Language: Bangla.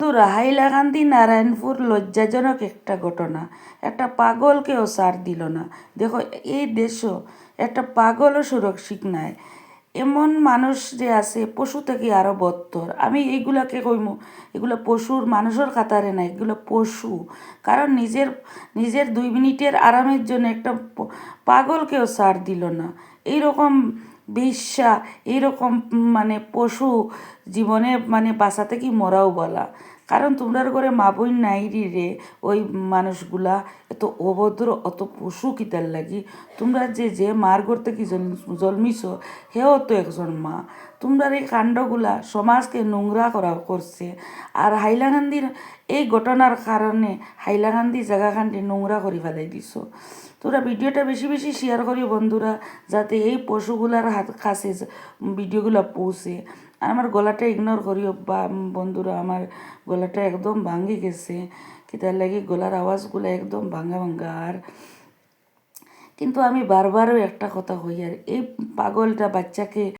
তো হাইলাকান্দি নারায়ণপুর লজ্জাজনক একটা ঘটনা। একটা পাগলকেও ছাড় দিল না। দেখো, এই দেশও একটা পাগলও সুরক্ষিত নাই। এমন মানুষ যে আছে পশু থেকে আরও বদতর। আমি এইগুলাকে কইমু, এগুলো পশুর মানুষের কাতারে নাই, এগুলো পশু। কারণ নিজের নিজের 2 মিনিটের আরামের জন্য একটা পাগলকেও ছাড় দিল না। এইরকম বেশ্যা, এইরকম মানে পশু জীবনে মানে বাঁচাতে কি মরাও বলা। কারণ তোমরার ঘরে মা বোন নাই রে, ওই মানুষগুলা এত অভদ্র, অত পশু কিতার লাগি। তোমরা যে মার ঘর থেকে জন্মিছ, হেও তো একজন মা। তোমরার এই কাণ্ডগুলা সমাজকে নোংরা করছে। আর হাইলাকান্দির এই ঘটনার কারণে হাইলাকান্দি জায়গাখানটি নোংরা করে ফেলাই দিছ। তোরা ভিডিওটা বেশি বেশি শেয়ার করি বন্ধুরা, যাতে এই পশুগুলার কাছে ভিডিওগুলো পৌঁছে। আর আমার গলাটা ইগনোর করিও বা বন্ধুরা, আমার গলাটা একদম ভাঙি গেছে। কিতার লাগে গলার আওয়াজগুলো একদম ভাঙা ভাঙা। আর কিন্তু আমি বারবারও একটা কথা কই, আর এই পাগলটা বাচ্চাকে